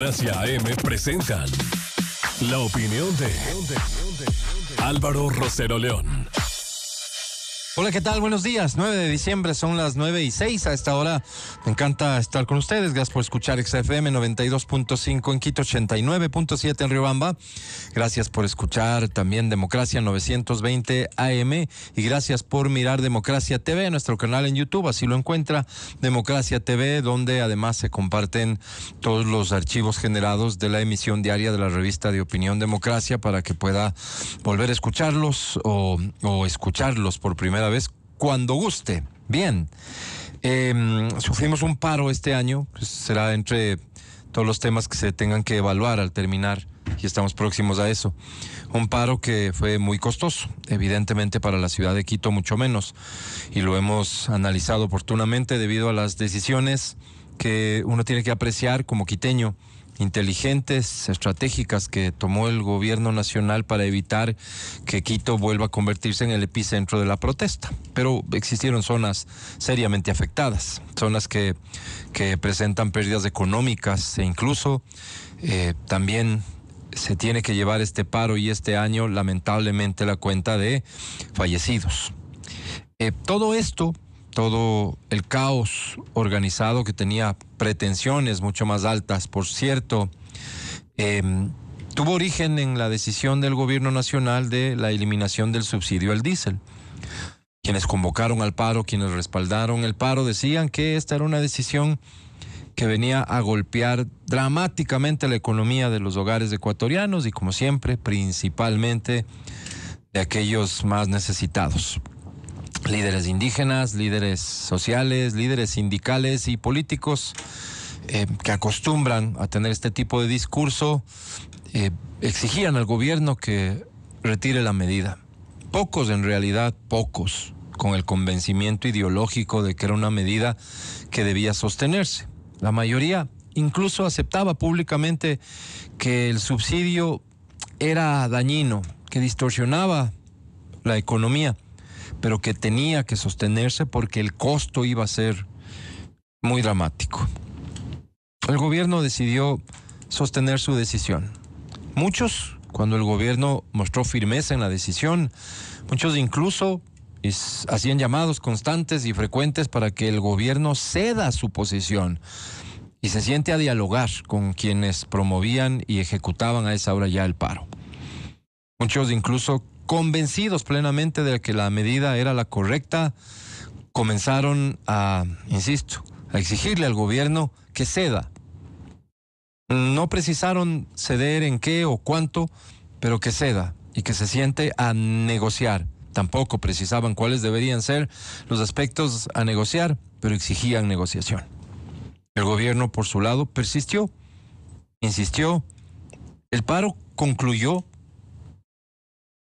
Democracia AM presentan la opinión de Álvaro Rosero León. Hola, ¿qué tal? Buenos días. 9 de diciembre, son las 9:06 a esta hora. Me encanta estar con ustedes. Gracias por escuchar XFM 92.5 en Quito, 89.7 en Riobamba. Gracias por escuchar también Democracia 920 AM y gracias por mirar Democracia TV, nuestro canal en YouTube. Así lo encuentra, Democracia TV, donde además se comparten todos los archivos generados de la emisión diaria de la revista de opinión Democracia para que pueda volver a escucharlos o escucharlos por primera vez cuando guste. Bien, sufrimos un paro este año, pues será entre todos los temas que se tengan que evaluar al terminar, y estamos próximos a eso. Un paro que fue muy costoso, evidentemente para la ciudad de Quito mucho menos, y lo hemos analizado oportunamente debido a las decisiones que uno tiene que apreciar como quiteño, inteligentes, estratégicas, que tomó el gobierno nacional para evitar que Quito vuelva a convertirse en el epicentro de la protesta. Pero existieron zonas seriamente afectadas, zonas que presentan pérdidas económicas e incluso también se tiene que llevar este paro y este año lamentablemente la cuenta de fallecidos. Todo esto, todo el caos organizado que tenía pretensiones mucho más altas, por cierto, tuvo origen en la decisión del gobierno nacional de la eliminación del subsidio al diésel. Quienes convocaron al paro, quienes respaldaron el paro, decían que esta era una decisión que venía a golpear dramáticamente la economía de los hogares ecuatorianos y, como siempre, principalmente de aquellos más necesitados. Líderes indígenas, líderes sociales, líderes sindicales y políticos que acostumbran a tener este tipo de discurso, exigían al gobierno que retire la medida. Pocos, en realidad, pocos, con el convencimiento ideológico de que era una medida que debía sostenerse. La mayoría incluso aceptaba públicamente que el subsidio era dañino, que distorsionaba la economía, pero que tenía que sostenerse porque el costo iba a ser muy dramático. El gobierno decidió sostener su decisión. Muchos, cuando el gobierno mostró firmeza en la decisión, muchos incluso hacían llamados constantes y frecuentes para que el gobierno ceda su posición y se siente a dialogar con quienes promovían y ejecutaban a esa hora ya el paro. Muchos incluso, convencidos plenamente de que la medida era la correcta, comenzaron a exigirle al gobierno que ceda. No precisaron ceder en qué o cuánto, pero que ceda y que se siente a negociar. Tampoco precisaban cuáles deberían ser los aspectos a negociar, pero exigían negociación. El gobierno, por su lado, persistió, insistió. El paro concluyó.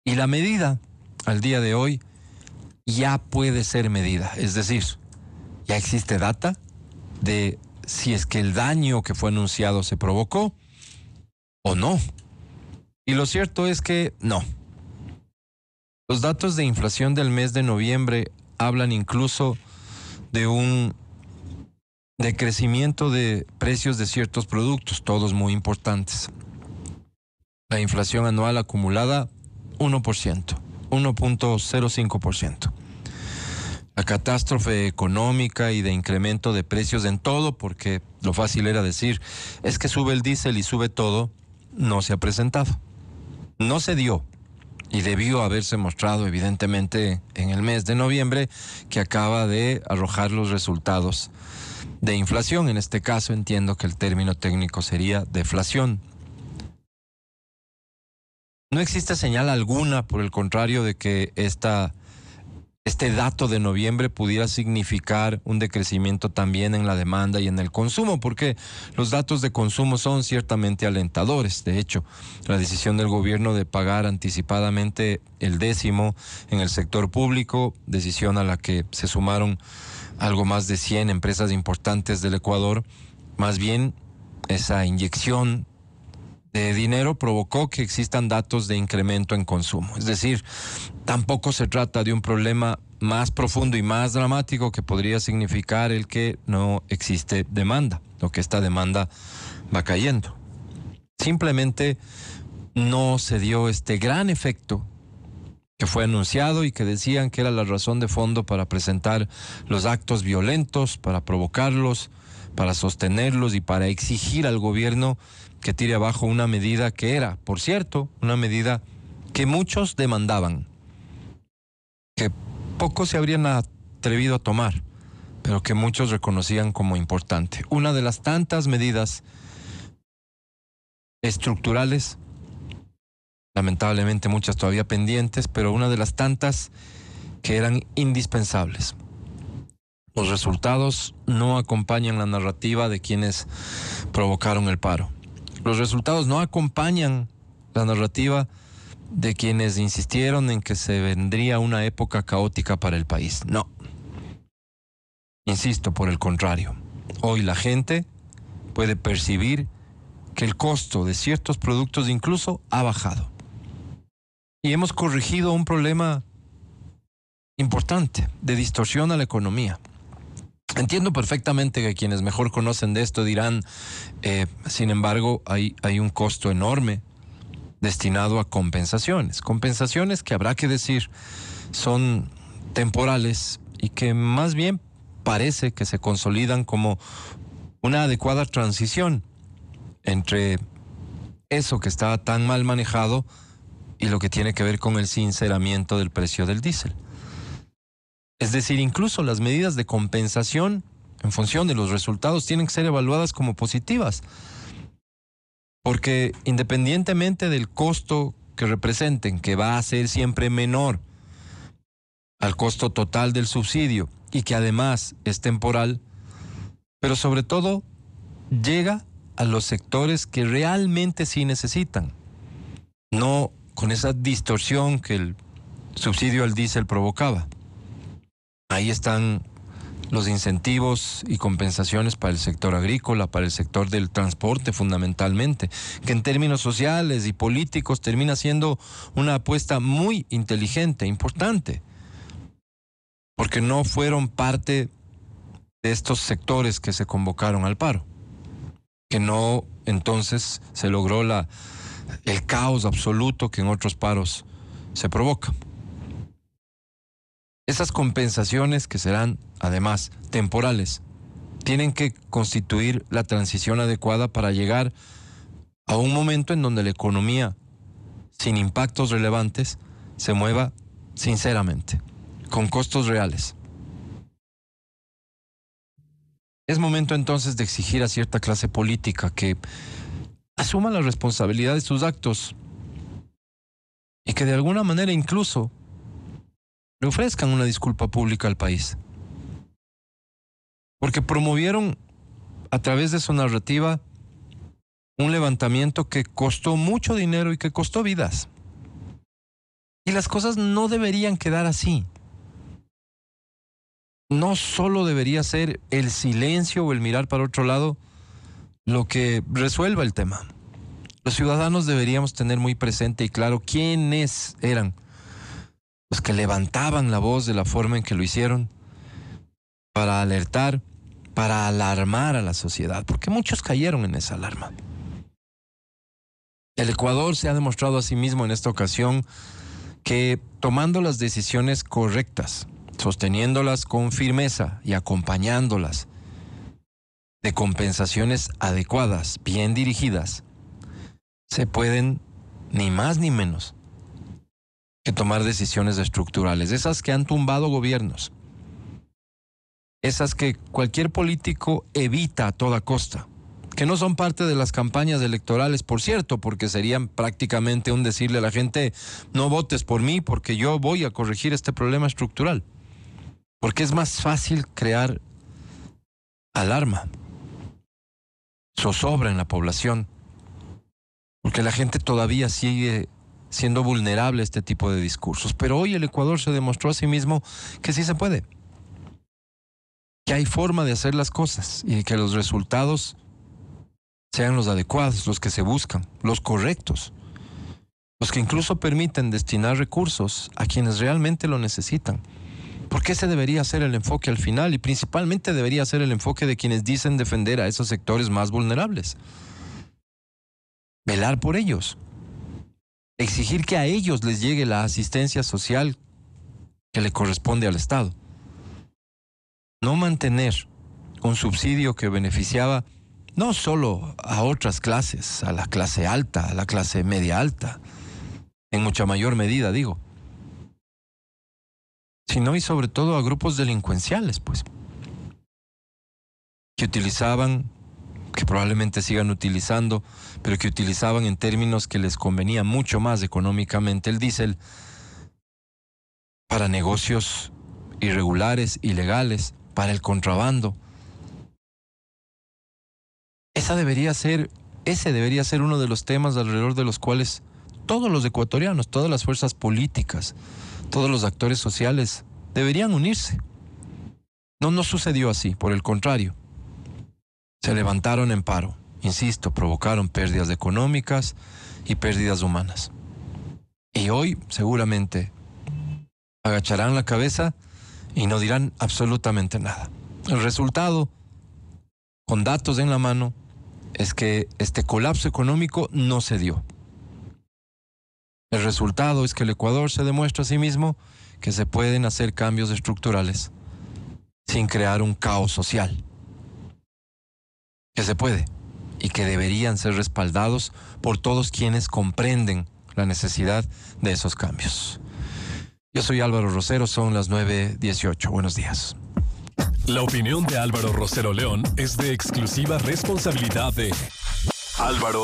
Y la medida, al día de hoy, ya puede ser medida. Es decir, ya existe data de si es que el daño que fue anunciado se provocó o no. Y lo cierto es que no. Los datos de inflación del mes de noviembre hablan incluso de un decrecimiento de precios de ciertos productos, todos muy importantes. La inflación anual acumulada, 1.05%. La catástrofe económica y de incremento de precios en todo, porque lo fácil era decir, es que sube el diésel y sube todo, no se ha presentado. No se dio y debió haberse mostrado evidentemente en el mes de noviembre, que acaba de arrojar los resultados de inflación. En este caso entiendo que el término técnico sería deflación. No existe señal alguna, por el contrario, de que este dato de noviembre pudiera significar un decrecimiento también en la demanda y en el consumo, porque los datos de consumo son ciertamente alentadores. De hecho, la decisión del gobierno de pagar anticipadamente el 10º en el sector público, decisión a la que se sumaron algo más de 100 empresas importantes del Ecuador, más bien esa inyección de dinero provocó que existan datos de incremento en consumo. Es decir, tampoco se trata de un problema más profundo y más dramático que podría significar el que no existe demanda, o que esta demanda va cayendo. Simplemente no se dio este gran efecto que fue anunciado y que decían que era la razón de fondo para presentar los actos violentos, para provocarlos, para sostenerlos y para exigir al gobierno que tire abajo una medida que era, por cierto, una medida que muchos demandaban, que pocos se habrían atrevido a tomar, pero que muchos reconocían como importante. Una de las tantas medidas estructurales, lamentablemente muchas todavía pendientes, pero una de las tantas que eran indispensables. Los resultados no acompañan la narrativa de quienes provocaron el paro. Los resultados no acompañan la narrativa de quienes insistieron en que se vendría una época caótica para el país. No. Insisto, por el contrario. Hoy la gente puede percibir que el costo de ciertos productos incluso ha bajado. Y hemos corregido un problema importante de distorsión a la economía. Entiendo perfectamente que quienes mejor conocen de esto dirán, sin embargo, hay un costo enorme destinado a compensaciones. Compensaciones que habrá que decir son temporales y que más bien parece que se consolidan como una adecuada transición entre eso que está tan mal manejado y lo que tiene que ver con el sinceramiento del precio del diésel. Es decir, incluso las medidas de compensación en función de los resultados tienen que ser evaluadas como positivas, porque independientemente del costo que representen, que va a ser siempre menor al costo total del subsidio y que además es temporal, pero sobre todo llega a los sectores que realmente sí necesitan, no con esa distorsión que el subsidio al diésel provocaba. Ahí están los incentivos y compensaciones para el sector agrícola, para el sector del transporte fundamentalmente, que en términos sociales y políticos termina siendo una apuesta muy inteligente, importante, porque no fueron parte de estos sectores que se convocaron al paro, que no entonces se logró el caos absoluto que en otros paros se provoca. Esas compensaciones, que serán además temporales, tienen que constituir la transición adecuada para llegar a un momento en donde la economía, sin impactos relevantes, se mueva sinceramente, con costos reales. Es momento entonces de exigir a cierta clase política que asuma la responsabilidad de sus actos y que de alguna manera incluso le ofrezcan una disculpa pública al país. Porque promovieron a través de su narrativa un levantamiento que costó mucho dinero y que costó vidas. Y las cosas no deberían quedar así. No solo debería ser el silencio o el mirar para otro lado lo que resuelva el tema. Los ciudadanos deberíamos tener muy presente y claro quiénes eran los que levantaban la voz de la forma en que lo hicieron para alertar, para alarmar a la sociedad, porque muchos cayeron en esa alarma. El Ecuador se ha demostrado a sí mismo en esta ocasión que tomando las decisiones correctas, sosteniéndolas con firmeza y acompañándolas de compensaciones adecuadas, bien dirigidas, se pueden, ni más ni menos, que tomar decisiones estructurales, esas que han tumbado gobiernos, esas que cualquier político evita a toda costa, que no son parte de las campañas electorales, por cierto, porque serían prácticamente un decirle a la gente, no votes por mí porque yo voy a corregir este problema estructural, porque es más fácil crear alarma, zozobra en la población, porque la gente todavía sigue siendo vulnerable a este tipo de discursos. Pero hoy el Ecuador se demostró a sí mismo que sí se puede, que hay forma de hacer las cosas y que los resultados sean los adecuados, los que se buscan, los correctos, los que incluso permiten destinar recursos a quienes realmente lo necesitan. Porque ese debería ser el enfoque al final y principalmente debería ser el enfoque de quienes dicen defender a esos sectores más vulnerables. velar por ellos, exigir que a ellos les llegue la asistencia social que le corresponde al Estado. No mantener un subsidio que beneficiaba no solo a otras clases, a la clase alta, a la clase media alta, en mucha mayor medida, digo, sino y sobre todo a grupos delincuenciales, pues, que utilizaban, que probablemente sigan utilizando, pero que utilizaban en términos que les convenía mucho más económicamente el diésel para negocios irregulares, ilegales, para el contrabando. Ese debería ser uno de los temas alrededor de los cuales todos los ecuatorianos, todas las fuerzas políticas, todos los actores sociales deberían unirse. No sucedió así, por el contrario. Se levantaron en paro, insisto, provocaron pérdidas económicas y pérdidas humanas. Y hoy seguramente agacharán la cabeza y no dirán absolutamente nada. El resultado, con datos en la mano, es que este colapso económico no se dio. El resultado es que el Ecuador se demuestra a sí mismo que se pueden hacer cambios estructurales sin crear un caos social. Que se puede y que deberían ser respaldados por todos quienes comprenden la necesidad de esos cambios. Yo soy Álvaro Rosero, son las 9:18. Buenos días. La opinión de Álvaro Rosero León es de exclusiva responsabilidad de Álvaro